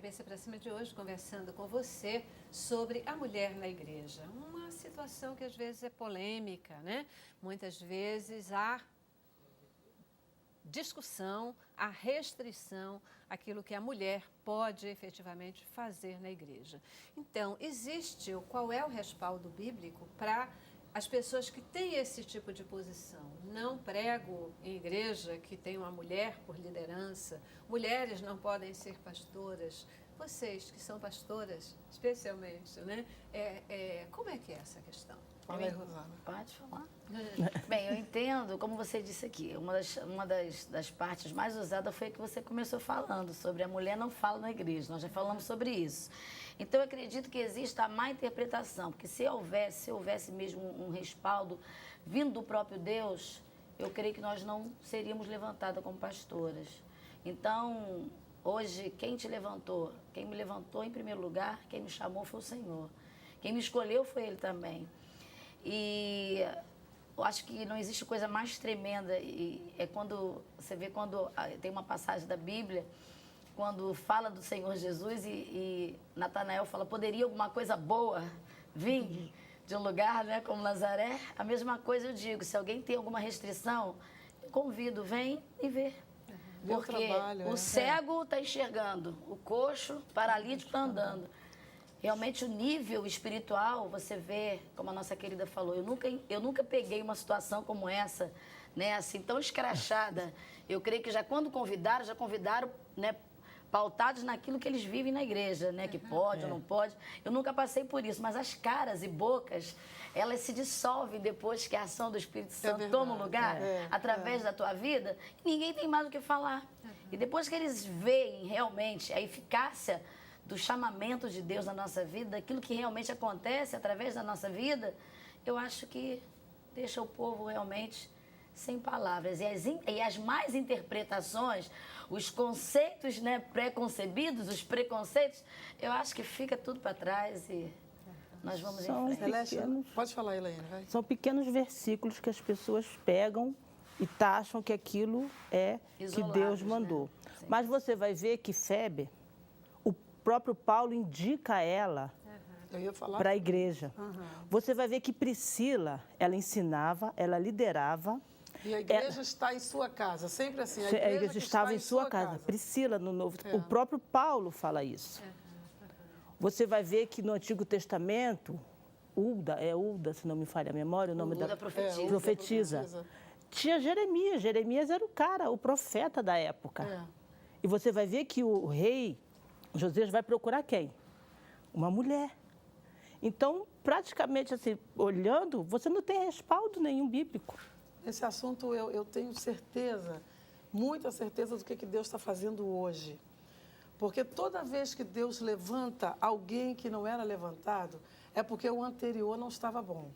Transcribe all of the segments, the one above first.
Cabeça para Cima de hoje, conversando com você sobre a mulher na igreja. Uma situação que às vezes é polêmica, né? Muitas vezes há discussão, há restrição àquilo que a mulher pode efetivamente fazer na igreja. Então, qual é o respaldo bíblico para as pessoas que têm esse tipo de posição? Não prego em igreja que tem uma mulher por liderança, mulheres não podem ser pastoras. Vocês que são pastoras, especialmente, né? Como é que é essa questão? Fala aí, Rosana. Pode falar. Bem, eu entendo, como você disse aqui, uma das partes mais usadas foi que você começou falando sobre a mulher não fala na igreja, nós já falamos sobre isso. Então, eu acredito que existe a má interpretação, porque se houvesse mesmo um respaldo vindo do próprio Deus, eu creio que nós não seríamos levantadas como pastoras. Então, hoje, quem me levantou em primeiro lugar, quem me chamou foi o Senhor. Quem me escolheu foi Ele também. E eu acho que não existe coisa mais tremenda, e é quando você vê, quando tem uma passagem da Bíblia, quando fala do Senhor Jesus e Natanael fala, poderia alguma coisa boa vir de um lugar, né, como Nazaré? A mesma coisa eu digo, se alguém tem alguma restrição, eu convido, vem e vê. Porque o cego está enxergando, o coxo, paralítico está andando. Realmente o nível espiritual, você vê, como a nossa querida falou, eu nunca peguei uma situação como essa, né, assim, tão escrachada. Eu creio que já convidaram, né, pautados naquilo que eles vivem na igreja, né, que pode ou não pode. Eu nunca passei por isso, mas as caras e bocas, elas se dissolvem depois que a ação do Espírito Santo toma um lugar, através da tua vida, e ninguém tem mais o que falar. E depois que eles veem realmente a eficácia do chamamento de Deus na nossa vida, daquilo que realmente acontece através da nossa vida, eu acho que deixa o povo realmente sem palavras. E as más interpretações, os conceitos, né, pré-concebidos, os preconceitos, eu acho que fica tudo para trás e nós vamos em frente. Pode falar, Elaine, vai. São pequenos versículos que as pessoas pegam e taxam que aquilo é Isolados, que Deus mandou. Né? Mas você vai ver que Febe, o próprio Paulo indica ela para a igreja. Você vai ver que Priscila, ela ensinava, ela liderava. E a igreja está em sua casa, sempre assim. A igreja estava em sua casa. Priscila, no Novo... O próprio Paulo fala isso. Você vai ver que no Antigo Testamento, Hulda, se não me falha a memória, o nome Hulda da profetiza. Tinha Jeremias. Jeremias era o profeta da época. E você vai ver que o rei Josias vai procurar quem? Uma mulher. Então, praticamente assim, olhando, você não tem respaldo nenhum bíblico. Esse assunto eu tenho certeza, muita certeza do que Deus está fazendo hoje. Porque toda vez que Deus levanta alguém que não era levantado, é porque o anterior não estava bom.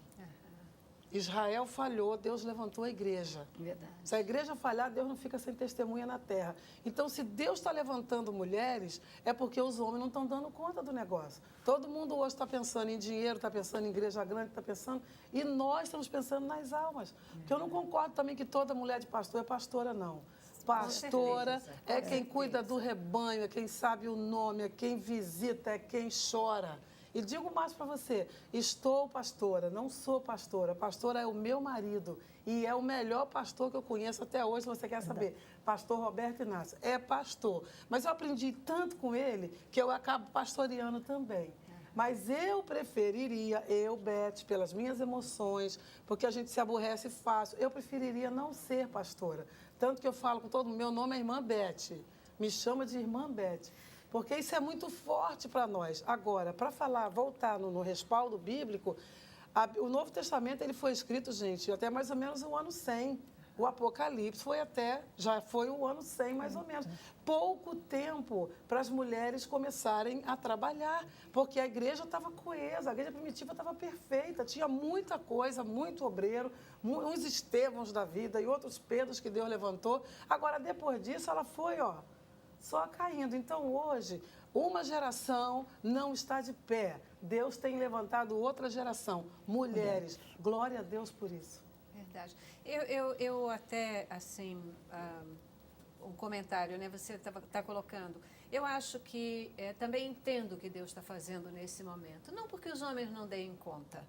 Israel falhou, Deus levantou a igreja. Verdade. Se a igreja falhar, Deus não fica sem testemunha na terra. Então, se Deus está levantando mulheres, é porque os homens não estão dando conta do negócio. Todo mundo hoje está pensando em dinheiro, está pensando em igreja grande, está pensando... E nós estamos pensando nas almas. Porque eu não concordo também que toda mulher de pastor é pastora, não. Pastora é quem cuida do rebanho, é quem sabe o nome, é quem visita, é quem chora. E digo mais para você, estou pastora, não sou pastora. Pastora é o meu marido e é o melhor pastor que eu conheço até hoje, se você quer saber. Pastor Roberto Inácio, é pastor. Mas eu aprendi tanto com ele que eu acabo pastoreando também. Mas eu preferiria, Beth, pelas minhas emoções, porque a gente se aborrece fácil, eu preferiria não ser pastora. Tanto que eu falo com todo mundo, meu nome é Irmã Beth, me chama de Irmã Beth. Porque isso é muito forte para nós. Agora, para voltar no respaldo bíblico, o Novo Testamento ele foi escrito, gente, até mais ou menos o ano 100. O Apocalipse já foi o ano 100, mais ou menos. Pouco tempo para as mulheres começarem a trabalhar, porque a igreja estava coesa, a igreja primitiva estava perfeita, tinha muita coisa, muito obreiro, uns Estevãos da vida e outros Pedros que Deus levantou. Agora, depois disso, ela foi, só caindo. Então, hoje, uma geração não está de pé. Deus tem levantado outra geração. Mulheres, glória a Deus por isso. Verdade. Eu até, assim, um comentário, né? Você está colocando. Eu acho que também entendo o que Deus está fazendo nesse momento. Não porque os homens não deem conta.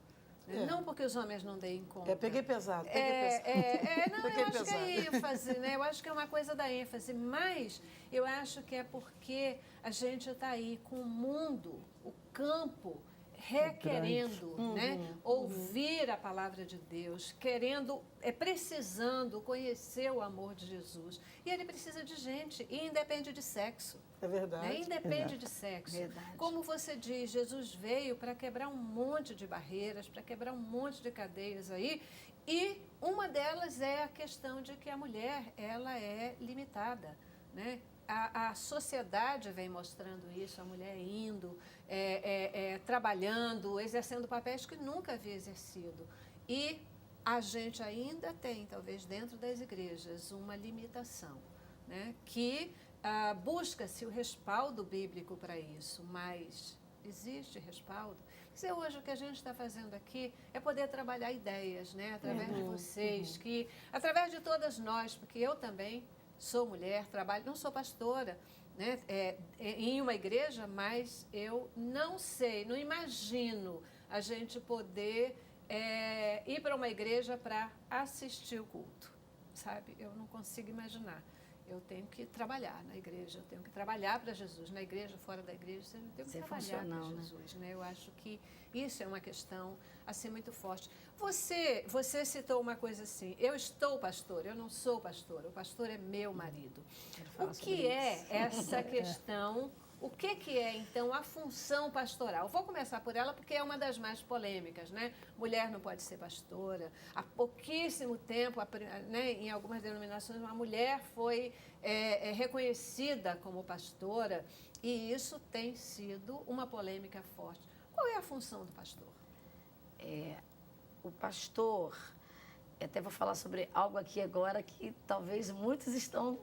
Não porque os homens não deem conta. Peguei pesado, Não, peguei eu acho pesado. que é ênfase, né? Eu acho que é uma coisa da ênfase, mas eu acho que é porque a gente está aí com o mundo, o campo, requerendo, né, ouvir a palavra de Deus, querendo, precisando conhecer o amor de Jesus. E ele precisa de gente, e independe de sexo. É verdade. Né? Independe de sexo. Verdade. Como você diz, Jesus veio para quebrar um monte de barreiras, para quebrar um monte de cadeias aí, e uma delas é a questão de que a mulher, ela é limitada, né? A sociedade vem mostrando isso, a mulher indo, trabalhando, exercendo papéis que nunca havia exercido. E a gente ainda tem, talvez dentro das igrejas, uma limitação, né? Que busca-se o respaldo bíblico para isso, mas existe respaldo? Porque hoje o que a gente está fazendo aqui é poder trabalhar ideias, né? Através de vocês, através de todas nós, porque eu também sou mulher, trabalho, não sou pastora, né, em uma igreja, mas eu não sei, não imagino a gente poder ir para uma igreja para assistir o culto, sabe? Eu não consigo imaginar. Eu tenho que trabalhar na igreja, eu tenho que trabalhar para Jesus. Na igreja, fora da igreja, eu tenho que trabalhar para Jesus. Né? Eu acho que isso é uma questão assim, muito forte. Você citou uma coisa assim, eu estou pastora, eu não sou pastora, o pastor é meu marido. O que é essa questão? O que é, então, a função pastoral? Vou começar por ela porque é uma das mais polêmicas, né? Mulher não pode ser pastora. Há pouquíssimo tempo, né, em algumas denominações, uma mulher foi reconhecida como pastora e isso tem sido uma polêmica forte. Qual é a função do pastor? O pastor, até vou falar sobre algo aqui agora que talvez muitos estão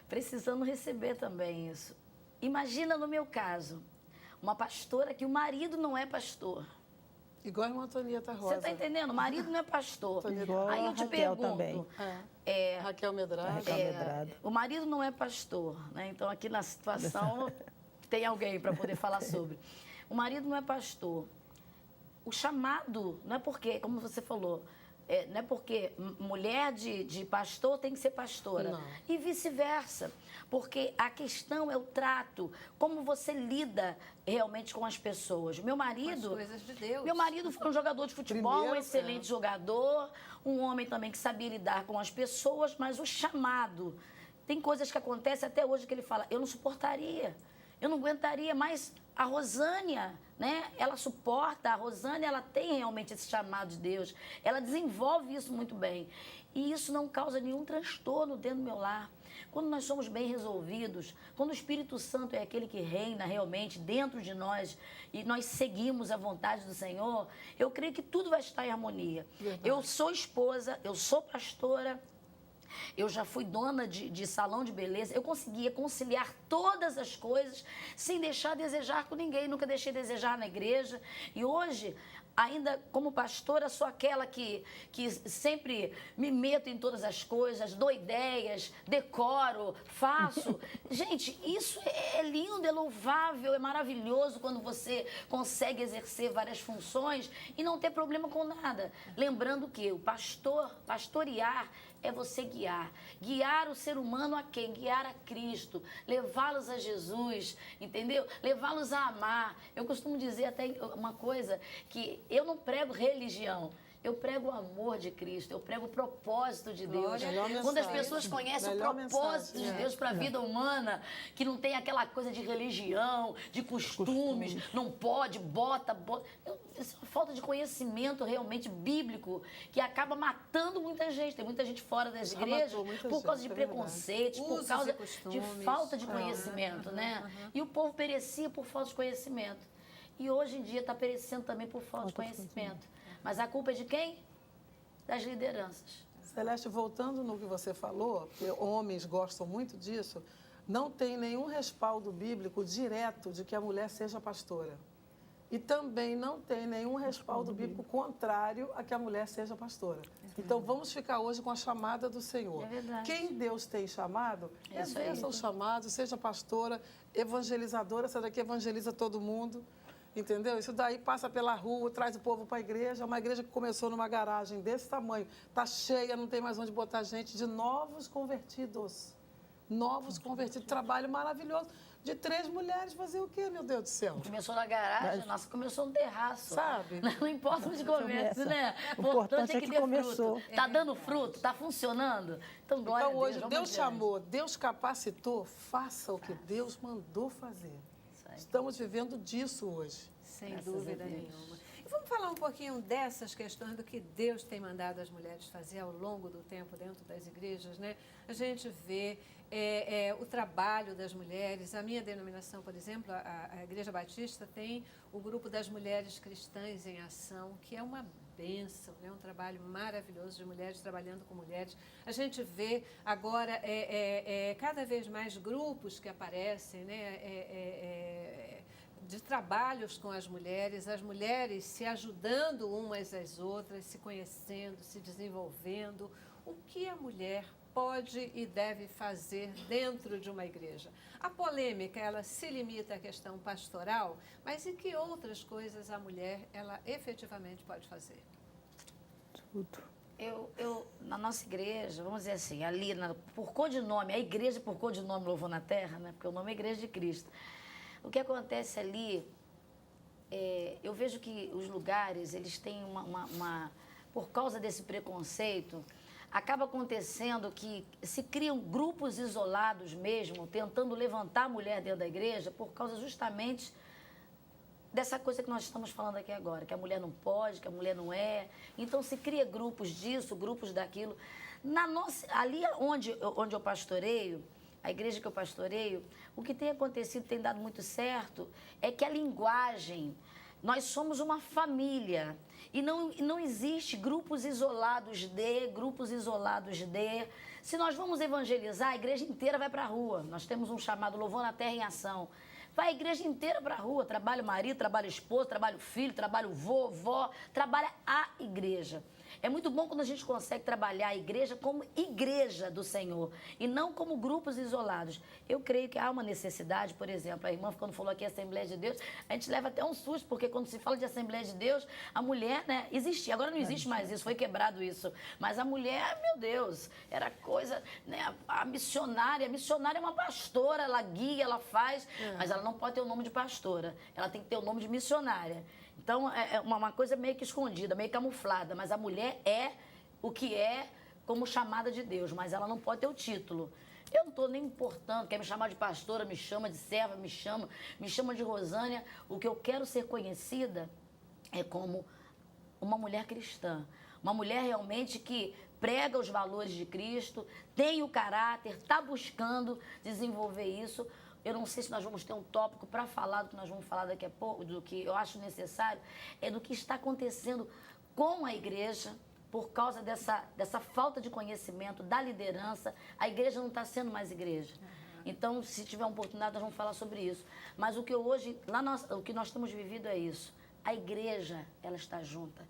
precisando receber também isso. Imagina no meu caso, uma pastora que o marido não é pastor. Igual a irmã Antonieta Rosa. Você está entendendo? O marido não é pastor. Igual Aí eu a te Raquel pergunto. também. Raquel Medrado. Raquel Medrado. O marido não é pastor, né? Então aqui na situação tem alguém para poder falar sobre. O marido não é pastor. O chamado, não é porque, como você falou, não é porque mulher de pastor tem que ser pastora. Não. E vice-versa. Porque a questão é o trato, como você lida realmente com as pessoas. Meu marido... Com as coisas de Deus. Meu marido foi um jogador de futebol, Primeiro, um excelente jogador, um homem também que sabia lidar com as pessoas, mas o chamado... Tem coisas que acontecem até hoje que ele fala, eu não suportaria, eu não aguentaria, mas a Rosânia, né, ela suporta, a Rosânia, ela tem realmente esse chamado de Deus, ela desenvolve isso muito bem. E isso não causa nenhum transtorno dentro do meu lar. Quando nós somos bem resolvidos, quando o Espírito Santo é aquele que reina realmente dentro de nós e nós seguimos a vontade do Senhor, eu creio que tudo vai estar em harmonia. Verdade. Eu sou esposa, eu sou pastora, eu já fui dona de salão de beleza, eu conseguia conciliar todas as coisas sem deixar de desejar com ninguém, nunca deixei de desejar na igreja. E hoje, ainda como pastora, sou aquela que sempre me meto em todas as coisas, dou ideias, decoro, faço. Gente, isso é lindo, é louvável, é maravilhoso quando você consegue exercer várias funções e não ter problema com nada. Lembrando que o pastorear é você guiar. Guiar o ser humano a quem? Guiar a Cristo. Levá-los a Jesus, entendeu? Levá-los a amar. Eu costumo dizer até uma coisa, que eu não prego religião. Eu prego o amor de Cristo, eu prego o propósito de Deus. Quando as pessoas conhecem o propósito de Deus para a vida humana, que não tem aquela coisa de religião, de costumes, não pode, bota. Isso é uma falta de conhecimento realmente bíblico que acaba matando muita gente. Tem muita gente fora das igrejas por causa de preconceitos, por causa de falta de conhecimento, né? E o povo perecia por falta de conhecimento. E hoje em dia está perecendo também por falta de conhecimento. Mas a culpa é de quem? Das lideranças. Celeste, voltando no que você falou, porque homens gostam muito disso, não tem nenhum respaldo bíblico direto de que a mulher seja pastora. E também não tem nenhum respaldo bíblico contrário a que a mulher seja pastora. Então, vamos ficar hoje com a chamada do Senhor. É verdade. Quem Deus tem chamado, Isso aí. exerça o chamado, seja pastora, evangelizadora, essa daqui evangeliza todo mundo. Entendeu? Isso daí passa pela rua, traz o povo para a igreja. Uma igreja que começou numa garagem desse tamanho, está cheia, não tem mais onde botar gente, de novos convertidos. Novos convertidos. Trabalho maravilhoso. De 3 mulheres fazer o quê, meu Deus do céu? Começou na garagem, nossa, começou no terraço. Sabe? Não importa onde começa, né? O importante é que dê começou. fruto. Tá dando fruto, tá funcionando. Então, glória Então, a Deus. hoje, vamos Deus adiante. chamou, Deus capacitou, faça o que Deus mandou fazer. Isso aí. Estamos vivendo disso hoje. Sem Graças a dúvida Deus. nenhuma. E vamos falar um pouquinho dessas questões do que Deus tem mandado as mulheres fazer ao longo do tempo dentro das igrejas, né? A gente vê o trabalho das mulheres. A minha denominação, por exemplo, a Igreja Batista, tem o grupo das mulheres cristãs em ação, que é uma bênção, né? Um trabalho maravilhoso de mulheres trabalhando com mulheres. A gente vê agora cada vez mais grupos que aparecem, né? De trabalhos com as mulheres se ajudando umas às outras, se conhecendo, se desenvolvendo. O que a mulher pode e deve fazer dentro de uma igreja? A polêmica, ela se limita à questão pastoral, mas em que outras coisas a mulher, ela efetivamente pode fazer? Tudo. Na nossa igreja, vamos dizer assim, ali, por codinome, a igreja por codinome Louvor na Terra, né? Porque o nome é Igreja de Cristo. O que acontece ali, eu vejo que os lugares, eles têm por causa desse preconceito, acaba acontecendo que se criam grupos isolados mesmo, tentando levantar a mulher dentro da igreja, por causa justamente dessa coisa que nós estamos falando aqui agora, que a mulher não pode, que a mulher não é. Então se cria grupos disso, grupos daquilo. Ali onde eu pastoreio, a igreja que eu pastoreio, o que tem acontecido, tem dado muito certo, é que a linguagem, nós somos uma família e não existe grupos isolados grupos isolados de. Se nós vamos evangelizar, a igreja inteira vai para a rua. Nós temos um chamado Louvor na Terra em Ação. Vai a igreja inteira para a rua, trabalha o marido, trabalha o esposo, trabalha o filho, trabalha o vô, vó, trabalha a igreja. É muito bom quando a gente consegue trabalhar a igreja como igreja do Senhor e não como grupos isolados. Eu creio que há uma necessidade, por exemplo, a irmã quando falou aqui Assembleia de Deus, a gente leva até um susto, porque quando se fala de Assembleia de Deus, a mulher, né, existia, agora não existe mais isso, foi quebrado isso, mas a mulher, meu Deus, era coisa, né, a missionária é uma pastora, ela guia, ela faz, mas ela não pode ter o nome de pastora, ela tem que ter o nome de missionária. Então, é uma coisa meio que escondida, meio camuflada, mas a mulher é o que é como chamada de Deus, mas ela não pode ter o título. Eu não estou nem importando, quer me chamar de pastora, me chama de serva, me chama de Rosânia. O que eu quero ser conhecida é como uma mulher cristã, uma mulher realmente que prega os valores de Cristo, tem o caráter, está buscando desenvolver isso. Eu não sei se nós vamos ter um tópico para falar do que nós vamos falar daqui a pouco, do que eu acho necessário, é do que está acontecendo com a igreja por causa dessa falta de conhecimento, da liderança. A igreja não está sendo mais igreja. Então, se tiver uma oportunidade, nós vamos falar sobre isso. Mas o que o que nós temos vivido é isso. A igreja, ela está junta.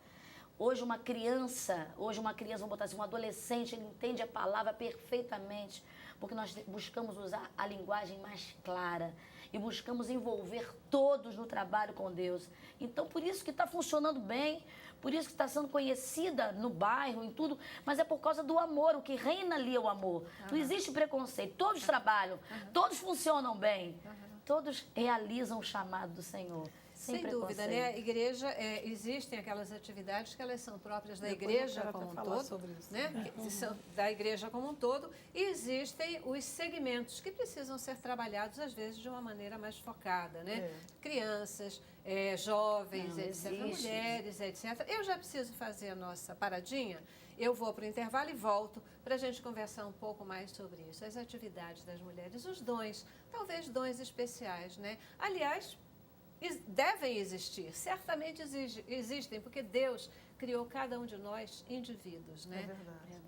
Hoje uma criança, vamos botar assim, um adolescente, ele entende a palavra perfeitamente, porque nós buscamos usar a linguagem mais clara e buscamos envolver todos no trabalho com Deus. Então, por isso que está funcionando bem, por isso que está sendo conhecida no bairro, em tudo, mas é por causa do amor, o que reina ali é o amor. Não existe preconceito, todos trabalham, todos funcionam bem, todos realizam o chamado do Senhor. Sem dúvida, né? A igreja, existem aquelas atividades que elas são próprias da igreja como um todo, né? Que são da igreja como um todo, e existem os segmentos que precisam ser trabalhados, às vezes, de uma maneira mais focada, né? Crianças, jovens, etc., mulheres, etc. Eu já preciso fazer a nossa paradinha, eu vou para o intervalo e volto para a gente conversar um pouco mais sobre isso. As atividades das mulheres, os dons, talvez dons especiais, né? Aliás, devem existir, certamente existem, porque Deus criou cada um de nós indivíduos, né? É verdade.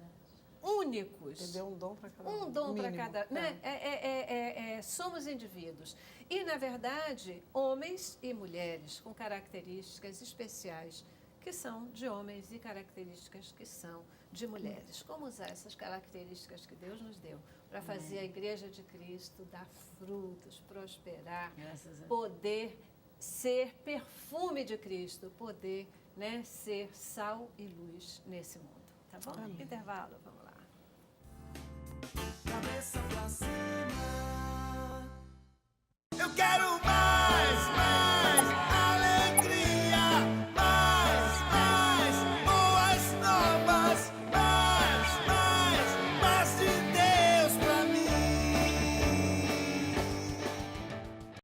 únicos. Entendeu? Um dom para cada Um dom para cada. Né? Somos indivíduos. E, na verdade, homens e mulheres com características especiais que são de homens e características que são de mulheres. Como usar essas características que Deus nos deu para fazer a Igreja de Cristo dar frutos, prosperar, poder ser perfume de Cristo, poder, né, ser sal e luz nesse mundo. Tá bom? Amém. Intervalo, vamos lá. Cabeça pra cima. Eu quero